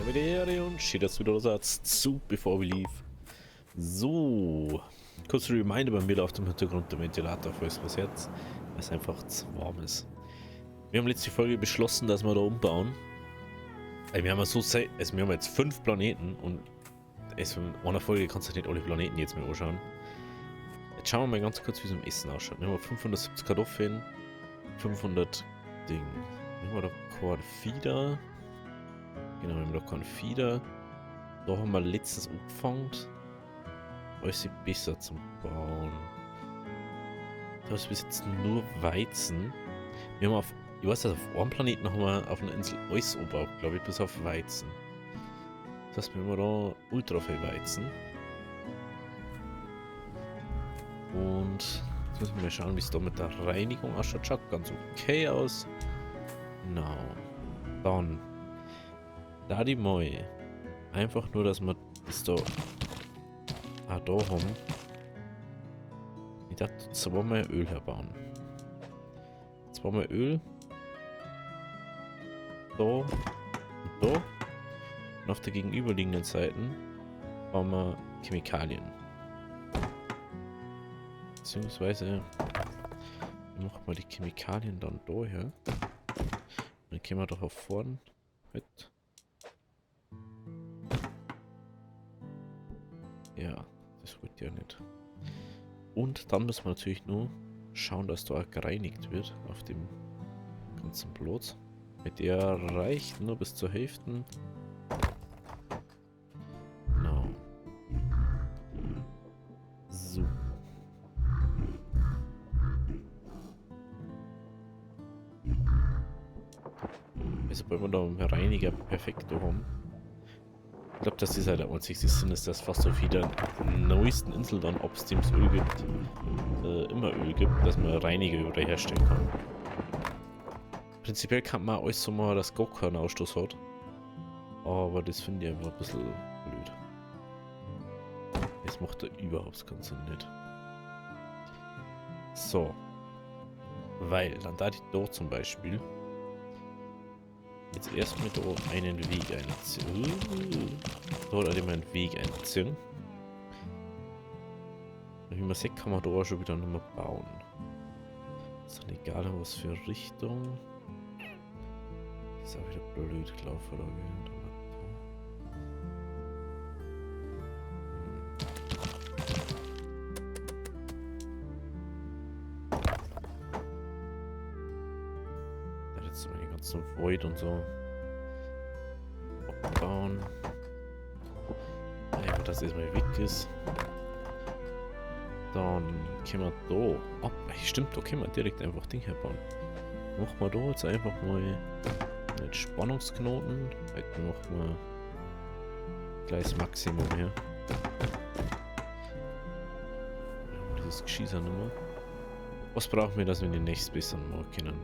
Arrivederci und schön, dass du wieder sagst zu, bevor wir lief. So, kurz Reminder, bei mir läuft im Hintergrund der Ventilator, falls was jetzt, weil es einfach zu warm ist. Wir haben letzte Folge beschlossen, dass wir da umbauen. Wir haben ja wir haben jetzt 5 Planeten und in einer Folge kannst du nicht alle Planeten jetzt mehr anschauen. Jetzt schauen wir mal ganz kurz, wie es im Essen ausschaut. Wir haben 570 Kartoffeln, 500 Ding. Wir haben da Corn Feeder. Genau, wir haben da keinen Feeder. Da haben wir letztens angefangen. Alles ist besser zum Bauen. Da ist bis jetzt nur Weizen. Wir haben ich weiß nicht, auf einem Planeten haben wir auf einer Insel alles angebaut, glaube ich, bis auf Weizen. Das heißt, wir haben da ultra viel Weizen. Und jetzt müssen wir mal schauen, wie es da mit der Reinigung ausschaut. Schaut ganz okay aus. Genau. Dann da die Mäu. Einfach nur, dass wir das da da haben. Ich dachte, zweimal Öl herbauen. Zweimal Öl. Da und da. Und auf der gegenüberliegenden Seite haben wir Chemikalien. Beziehungsweise machen wir die Chemikalien dann da her. Dann gehen wir doch auf vorn mit. Ja, das wird ja nicht. Und dann müssen wir natürlich nur schauen, dass da auch gereinigt wird auf dem ganzen Platz. Mit der reicht nur bis zur Hälfte. Genau. So. Also wenn wir da einen Reiniger perfekt haben. Ich glaube, dass das halt der einzigste Sinn ist, dass fast auf jeder neuesten Insel dann, ob es dem Öl gibt, immer Öl gibt, dass man Reiniger über herstellen kann. Prinzipiell kann man alles so machen, dass gar keinen Ausstoß hat. Aber das finde ich einfach ein bisschen blöd. Das macht da überhaupt keinen Sinn nicht. So. Weil, dann da ich da zum Beispiel jetzt erstmal da einen Weg einziehen. Da hat er mal einen Weg einziehen. Wie man sieht, kann man da auch schon wieder nicht mehr bauen. Ist dann egal, in was für Richtung. Ist auch wieder blöd gelaufen, oder? Da jetzt mal den ganzen Void und so abbauen. Einfach, dass das mal weg ist. Dann können wir da. Oh, stimmt, da können wir direkt einfach Ding herbauen. Machen wir da jetzt einfach mal einen Spannungsknoten. Heute machen wir gleich das Maximum her. Dieses Geschießer nicht mehr. Was brauchen wir, dass wir den nächsten besser machen können?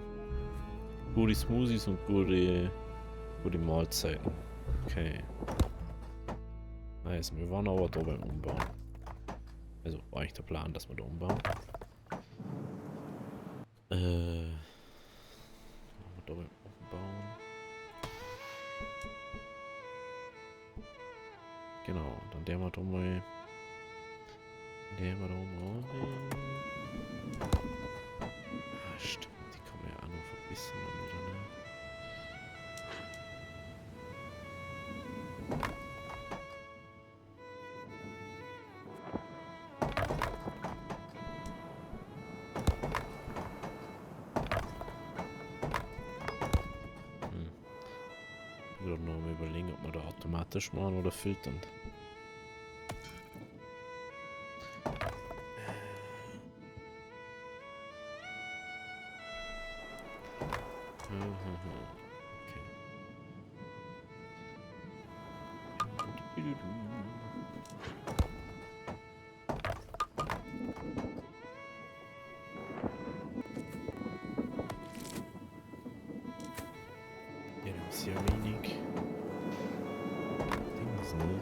Gute Smoothies und gute Mahlzeiten. Okay. Nice, wir waren aber da beim Umbauen. Also war eigentlich der Plan, dass wir da umbauen. Da beim Umbauen. Genau, dann der mal da mal. Ah, stimmt, die kann man ja auch noch verbessern wieder, ne? Ich würde noch mal überlegen, ob wir da automatisch machen oder filtern. Ja, das ist ja wenig. Dings, ne?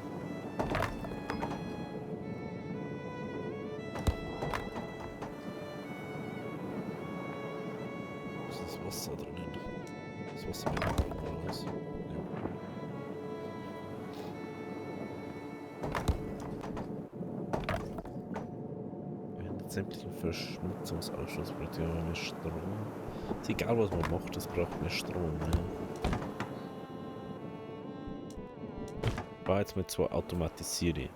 Ist das Wasser drinnen? Das Wasser wird auch raus. Ja. sämtlichen Verschmutzungsausstoß braucht ja mehr Strom. Ist egal, was man macht, es braucht mehr Strom. Ne? Ich war jetzt mit 2 automatisiere.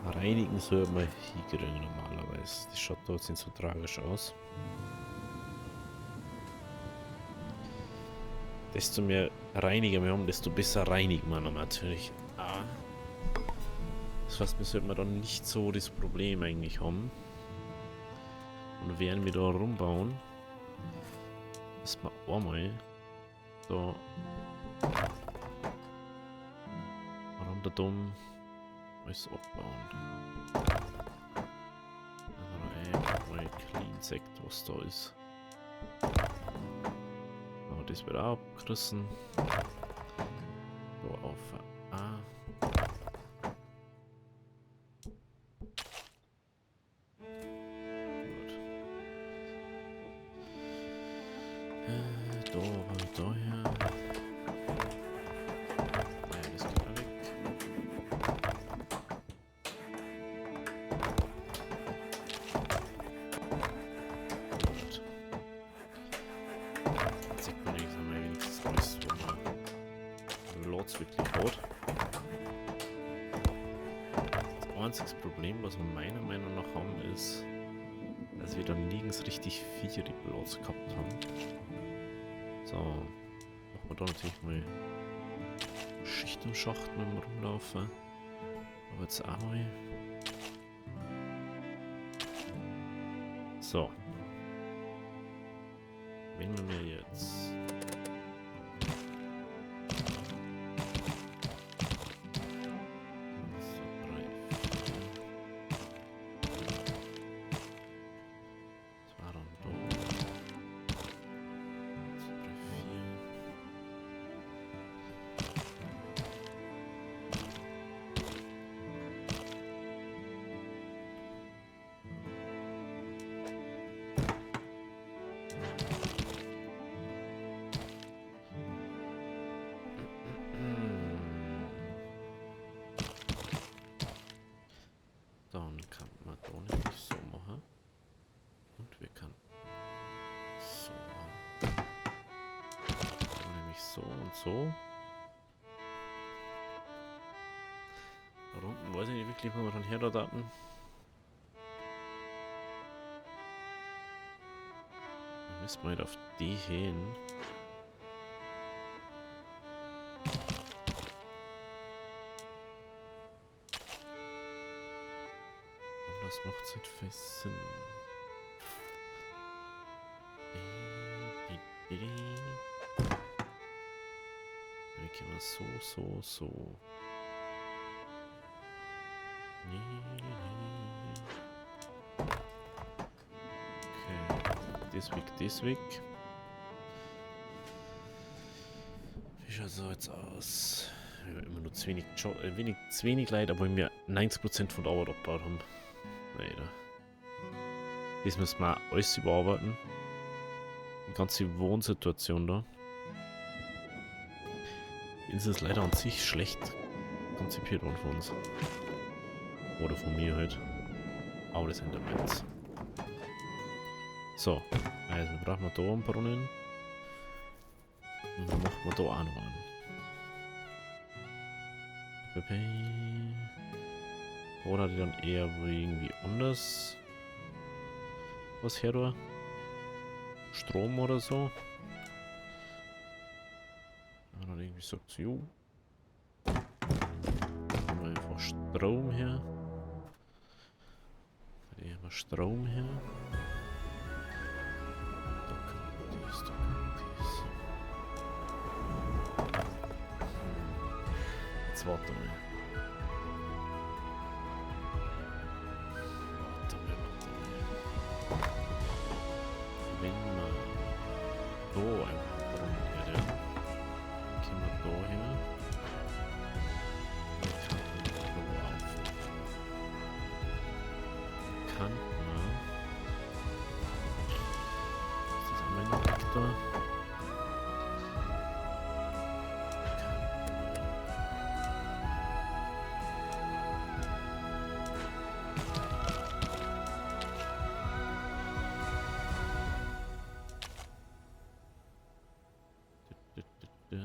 Reinigen soll man hinkriegen normalerweise. Die schaut dort sind so tragisch aus. Desto mehr Reiniger wir haben, desto besser reinigen wir natürlich. Das heißt, wir sollten dann nicht so das Problem eigentlich haben. Und während wir da rumbauen, müssen wir einmal da rundum alles abbauen. Aber mal clean Sekt, was da ist. Aber das wird auch abgerissen. Da auf A. Daher. Naja, das geht auch weg. Gut. Jetzt sieht man nicht, haben wir wenigstens alles, wo man Lots wirklich hat. Das einzige Problem, was wir meiner Meinung nach haben, ist, dass wir dann nirgends richtig viele Lots gehabt haben. So, machen wir da natürlich mal Schicht im Schacht mit dem Rumlaufen. Aber jetzt auch mal. So. Wenn wir mir jetzt. So, 3, 4. Das war dann da. Dann kann man da nämlich so machen. Und wir können so machen. Da nämlich so und so. Da unten weiß ich nicht wirklich, wo wir dann her da daten. Dann müssen wir halt auf die hin. Das macht nicht viel Sinn. Dann können wir so. Okay, das weg. Wie schaut es jetzt aus? Wir haben immer nur zu wenig Leid, aber wir 90% von der Arbeit abgebaut haben. Leider. Das müssen wir alles überarbeiten. Die ganze Wohnsituation da. Ist es leider an sich schlecht konzipiert worden von uns. Oder von mir halt. Aber das sind der Metz. So, also brauchen wir da einen Brunnen. Und dann machen wir da auch noch einen. Oder die dann eher irgendwie anders was her da? Strom oder so? Und dann irgendwie sagt sie, jo. Dann haben wir einfach Strom her. Hier haben wir Strom her. Da kommt dies, da kommt dies. Jetzt warte mal. Wenn wir da einfach Brunnen hätte, können wir da hin. Kann man. Ist das an meinem Vektor? Ja.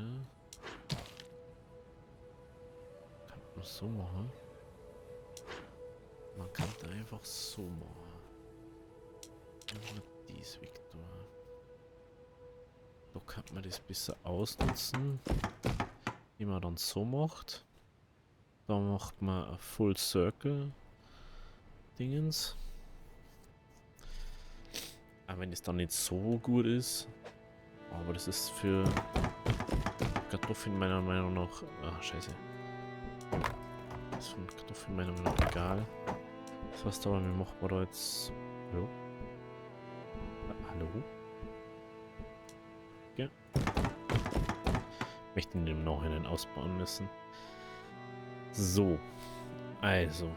Kann man so machen. Man kann da einfach so machen. Immer dies Victor. Da kann man das besser ausnutzen, wie man dann so macht. Da macht man ein Full Circle Dingens. Auch wenn es dann nicht so gut ist. Aber das ist für Kartoffeln meiner Meinung nach. Ah, scheiße. Das ist von Kartoffeln meiner Meinung nach egal. Das heißt aber, wir machen da jetzt. Hallo? Hallo? Ja. Ich möchte ihn im Nachhinein ausbauen müssen. So. Also.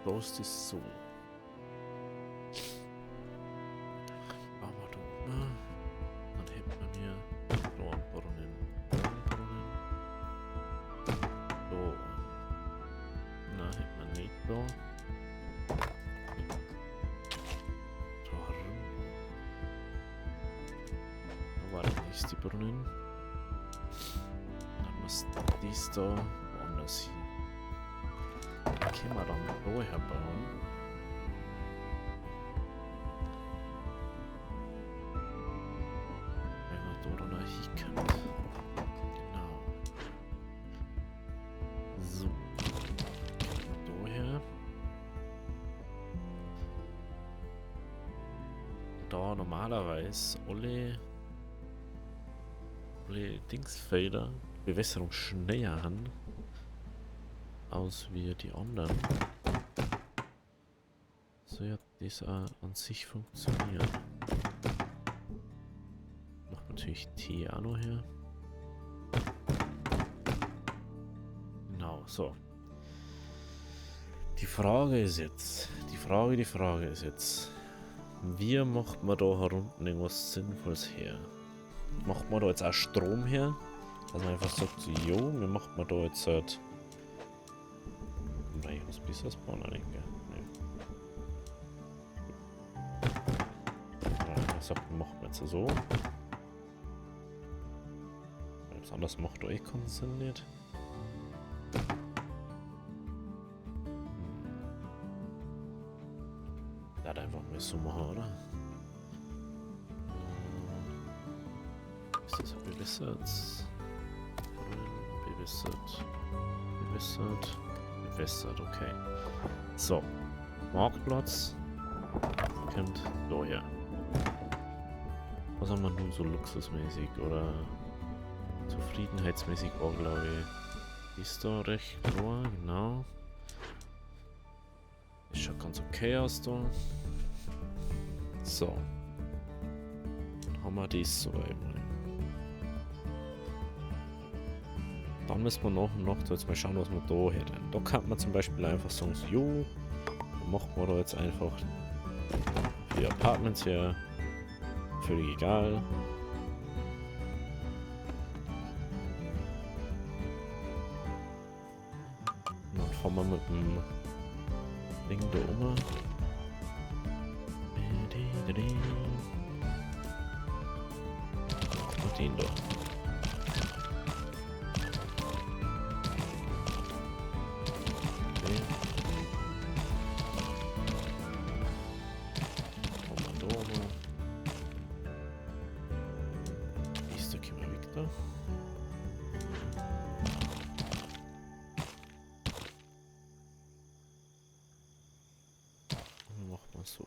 Roast ist so. Bauen wir da oben. Dann hätten wir hier Rohrbrunnen. So. Nein, hätten wir nicht da. Da war der nächste Brunnen. Dann muss dies da woanders hin. Können wir dann da herbauen. Wenn wir da dann auch hinkommen. Genau. So. Gehen wir da her. Da normalerweise alle Dingsfelder Bewässerung schneller haben als wir die anderen. So ja, das auch an sich funktioniert. Noch natürlich Tee auch noch her. Genau, so. Die Frage ist jetzt, wie macht man da herunten irgendwas Sinnvolles her? Macht man da jetzt auch Strom her? Dass man einfach sagt, so, jo, wir machen da jetzt halt. Nein, was besseres bauen eigentlich? Nee. Ich sag, wir machen jetzt so. Weil das anders macht da eh keinen Sinn nicht. Ja, einfach mal so machen, oder? Ist das bewässert? Bewässert, okay. So, Marktplatz kommt da her. Was haben wir nun so luxusmäßig oder zufriedenheitsmäßig war, glaube ich. Ist da recht klar, genau. Das schaut ganz okay aus da. So. Dann haben wir das so einmal. Dann müssen wir nach und nach jetzt mal schauen, was wir da hätten. Da kann man zum Beispiel einfach sagen, so, jo, dann machen wir da jetzt einfach die Apartments her. Völlig egal. Und dann fahren wir mit dem Ding da um. Und den da. So.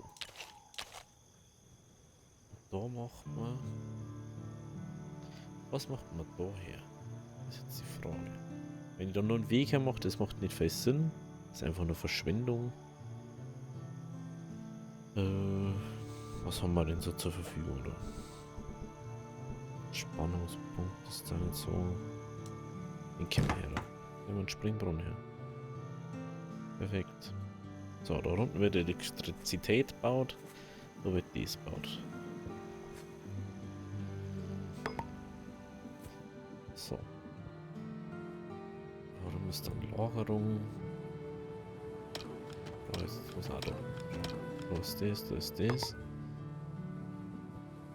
Da machen wir. Was macht man da her? Das ist jetzt die Frage. Wenn ich da nur einen Weg her mache, das macht nicht viel Sinn. Das ist einfach nur Verschwendung. Was haben wir denn so zur Verfügung da? Spannungspunkt ist da nicht so. Den kennen wir her. Nehmen wir einen Springbrunnen her. Perfekt. So, da unten wird Elektrizität gebaut, da wird dies gebaut. So. Warum ist dann Lagerung? Da ist was auch da. Da ist das, da ist das.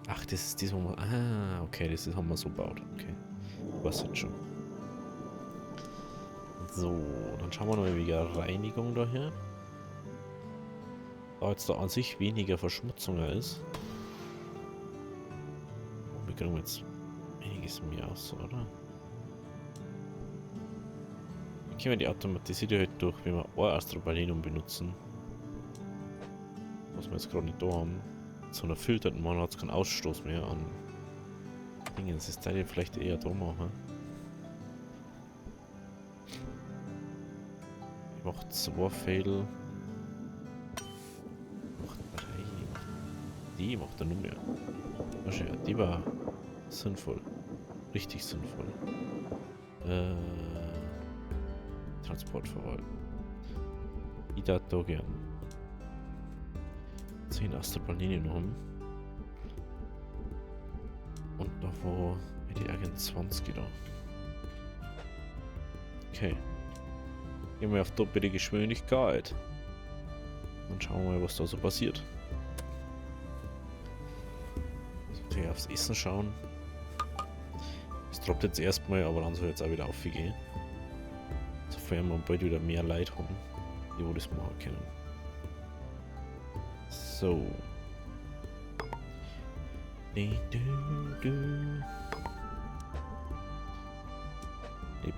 Ach, das ist das, wo wir... Ah, okay, das haben wir so gebaut. Okay, was jetzt schon. So, dann schauen wir mal wegen Reinigung daher. Da jetzt da an sich weniger Verschmutzung ist. Wir kriegen jetzt einiges mehr aus, oder? Dann können wir die automatisierte halt durch, wenn wir ein Astrobalinum benutzen. Was wir jetzt gerade nicht da haben. So einer filterten Mann hat es keinen Ausstoß mehr an Dingen. Das ist da vielleicht eher da machen. Ich mach 2 Fail. Macht 3. Die macht er nur mehr. Die war sinnvoll. Richtig sinnvoll. Transport verwalten. Ich darf da gern 10 Astrobalinien haben. Und da war die Agent 20 da. Okay. Gehen wir auf doppelte Geschwindigkeit. Dann schauen wir mal, was da so passiert. Okay, aufs Essen schauen. Es droppt jetzt erstmal, aber dann soll jetzt auch wieder aufgehen. Sofern wir bald wieder mehr Leute haben, die wo das machen können. So. Die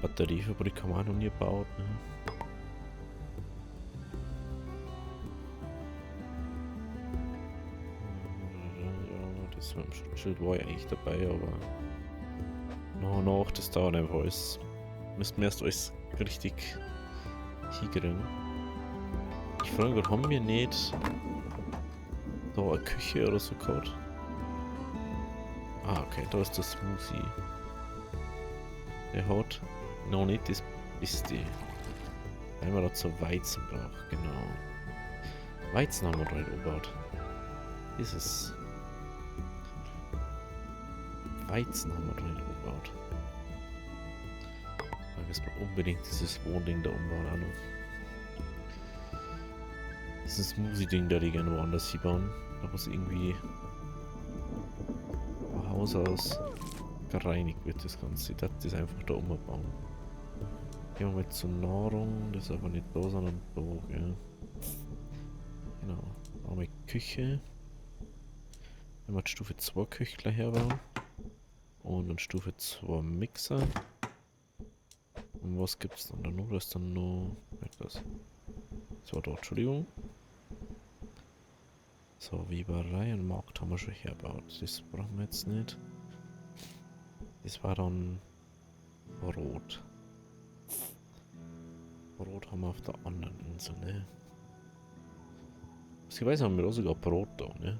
Batteriefabrik haben wir auch noch nie gebaut. Ne? Ja, das mit dem Schutzschild war ja eigentlich dabei, aber noch, das dauert einfach alles. Müssten wir erst alles richtig hinkriegen. Ich frage mich, haben wir nicht da eine Küche oder so gehabt? Ah, okay, da ist der Smoothie. Der hat noch nicht das Beste. Weil man dazu Weizen braucht, genau. Weizen haben wir da nicht umgebaut. Dieses Weizen haben wir da nicht umgebaut. Da müssen wir unbedingt dieses Wohnding da umbauen auch noch. Dieses Smoothie-Ding da, die gerne woanders hier bauen. Da muss irgendwie von Haus aus gereinigt wird das Ganze. Ich darf das einfach da umbauen. Gehen wir mal zur Nahrung, das ist aber nicht da, sondern da, gell. Genau. Da haben wir Küche. Wenn wir die Stufe 2 Küche gleich herbauen. Und dann Stufe 2 Mixer. Und was gibt's dann da noch? Da ist dann noch etwas. Das war da, Entschuldigung. So, Weberei und Markt haben wir schon hergebaut. Das brauchen wir jetzt nicht. Das war dann Brot. Brot haben wir auf der anderen Insel, ne? Ich weiß, haben wir da sogar Brot da, ne?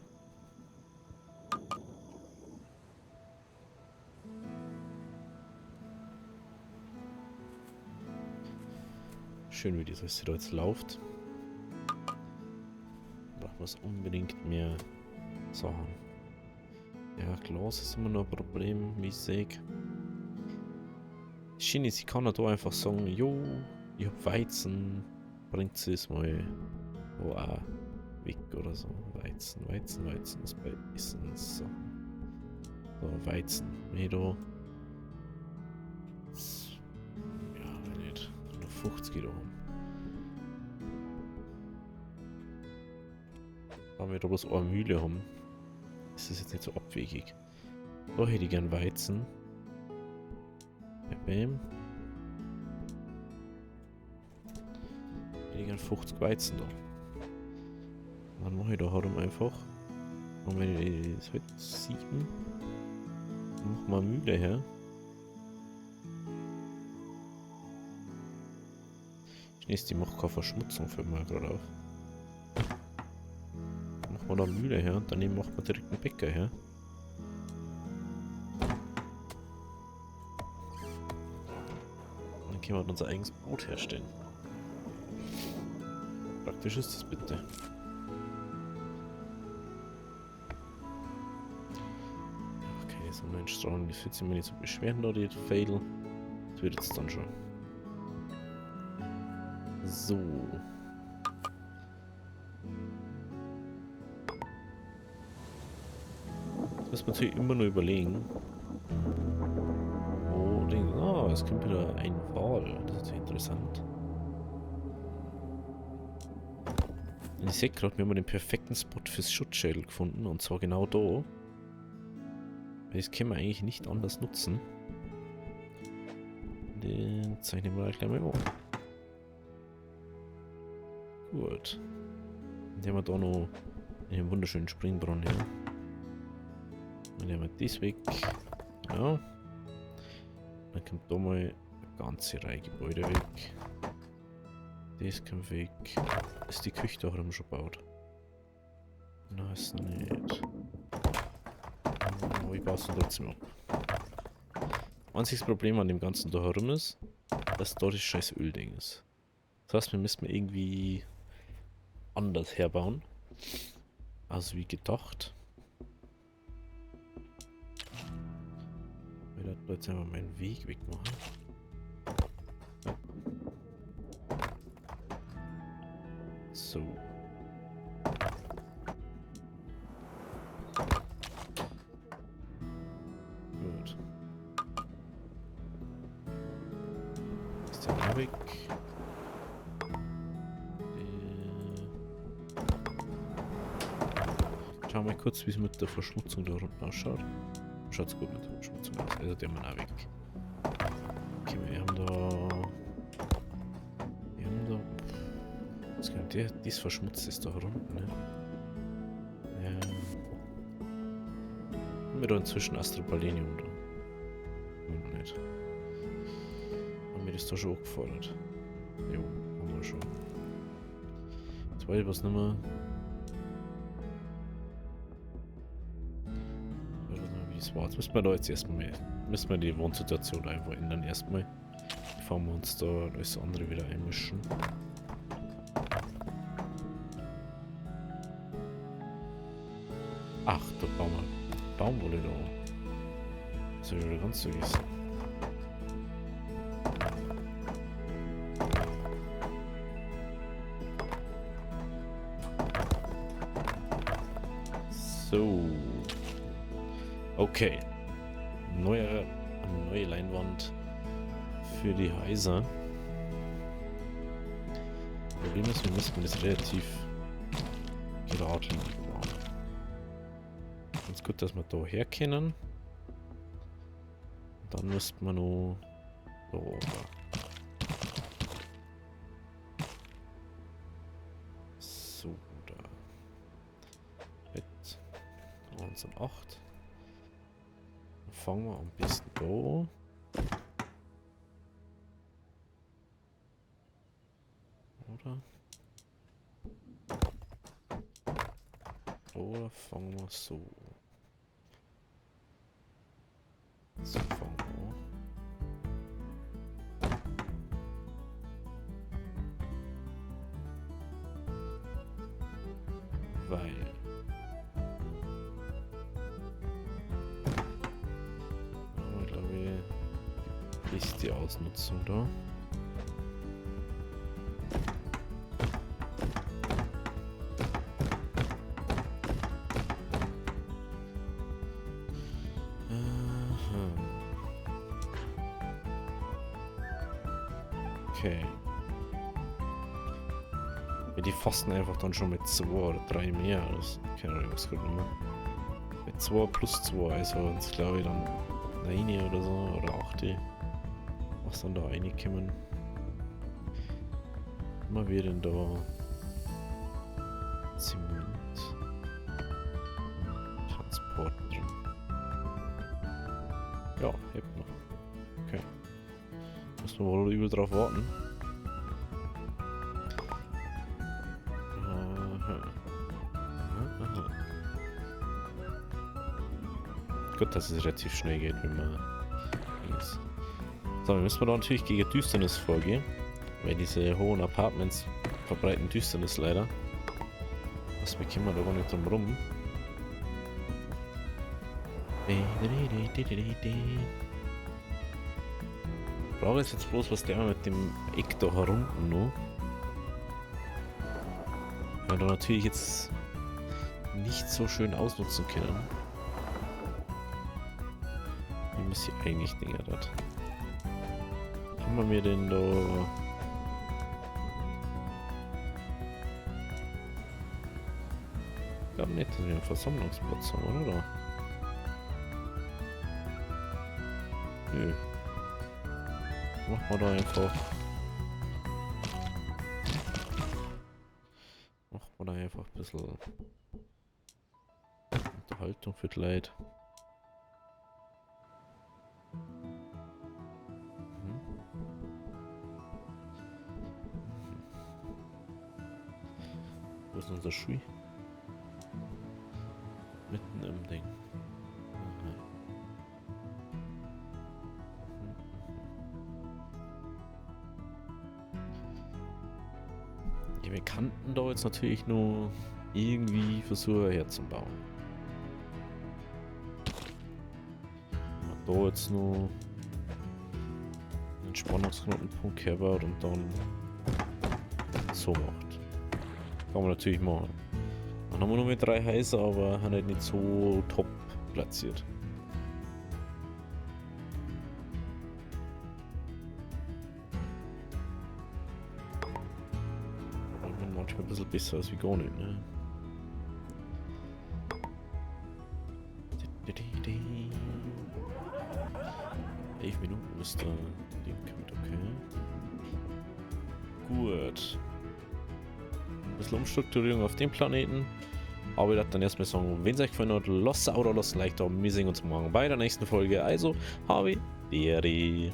Schön, wie das da jetzt läuft. Brauchen wir unbedingt mehr Sachen. Ja, Glas ist immer noch ein Problem, wie ich sehe. Schiene, sie kann da einfach sagen, jo, ich hab Weizen, bringt sie es mal auch weg oder so. Weizen ist bei Essenssachen. So, Weizen, da. Ja, wenn nicht, nur 50 da haben. Da wir da bloß eine Mühle haben, ist das jetzt nicht so abwegig. Da hätte ich gern Weizen. Bam. Hätte ich gern 50 Weizen da. Dann mache ich da halt einfach. Und wenn ich das halt 7. Dann machen wir eine Mühle her. Die macht keine Verschmutzung für mich gerade auf. Dann machen wir da eine Mühle her und daneben macht man direkt einen Bäcker her. Dann können wir unser eigenes Brot herstellen. Praktisch ist das bitte. Okay, so 9 Strahlen, das wird sich mir nicht so beschweren, da die Fail. Das wird jetzt dann schon. So. muss man natürlich immer nur überlegen. Wo Ding. Ah, es kommt wieder ein Wal. Das ist natürlich interessant. Und ich sehe gerade, wir haben den perfekten Spot fürs Schutzschädel gefunden. Und zwar genau da. Weil das können wir eigentlich nicht anders nutzen. Den zeichnen wir gleich mal um. Gut. Dann haben wir da noch einen wunderschönen Springbrunnen hier. Dann haben wir das weg. Genau. Dann kommt da mal eine ganze Reihe Gebäude weg. Das kommt weg. Ist die Küche da schon gebaut? Nein, ist noch nicht. Oh, ich baue es trotzdem ab. Einziges Problem an dem Ganzen da herum ist, dass dort das scheiß Ölding ist. Das heißt, wir müssen irgendwie anders herbauen. Also wie gedacht. Ich werde jetzt einfach meinen Weg wegmachen. So. Gut. Ist der da weg? Schauen wir mal kurz, wie es mit der Verschmutzung da unten ausschaut. Schaut's gut mit der Verschmutzung aus. Also der mal auch weg. Okay, wir haben da. Was kann der? Dies verschmutzt ist da unten, ne? Haben wir da inzwischen Astroballenium da? Noch nicht. Haben wir das da schon angefordert? Jo, haben wir schon. Jetzt weiß ich was nicht mehr. Wie es war. Jetzt müssen wir da jetzt erstmal müssen wir die Wohnsituation einfach ändern erstmal. Bevor wir uns da alles andere wieder einmischen. Ach, da bauen wir Baumwolle da. Das habe ich wieder ganz vergessen. So. Okay. Neue Leinwand für die Häuser. Problem ist, wir müssen das relativ geradlinig bauen. Ganz gut, dass wir da herkennen. Dann müssten wir noch da oben. So, da. Mit 1 und 8. Dann fangen wir am besten da. Oder fangen wir so. So fangen wir. Weil ich glaube, ist die Ausnutzung da. Okay. Ja, die fassen einfach dann schon mit 2 oder 3 mehr aus. Keine Ahnung, was gut immer. Mit 2 plus 2, also uns glaube ich dann 9 oder so, oder 8. Was dann da reinkommen. Immer wir denn da Zement. Transport drin. Ja, hebt noch. Okay. Müssen wir wohl übel drauf warten. Gut, dass es relativ schnell geht, wenn man ist. So, dann müssen wir da natürlich gegen Düsternis vorgehen. Weil diese hohen Apartments verbreiten Düsternis leider. Was bekommen wir da gar nicht drum rum. Ich brauche jetzt bloß was der mit dem Eck da herunten noch. Weil wir da natürlich jetzt nicht so schön ausnutzen können. Wie muss ich eigentlich Dinge dort? Haben wir mir denn da... Ich glaube nicht, dass wir einen Versammlungsplatz haben, oder? Nö. Machen wir da einfach... Machen wir da einfach ein bisschen... Unterhaltung für die Leute. Wo ist unser Schuh? Mitten im Ding. Aha. Ja, wir kannten da jetzt natürlich nur irgendwie versuchen herzubauen. Da jetzt nur einen Spannungsknotenpunkt herbaut und dann so macht. Kann man natürlich machen. Dann haben wir nur mit 3 Häuser, aber haben halt nicht so top platziert. Manchmal ein bisschen besser als wie gar nicht, ne? 11 Minuten ist der Ding kommt, okay. Gut. Ein bisschen Umstrukturierung auf dem Planeten. Aber ich werde dann erstmal sagen, wenn es euch gefallen hat, lasst ein Abo da, lasst ein Like da. Wir sehen uns morgen bei der nächsten Folge. Also, habe Deri.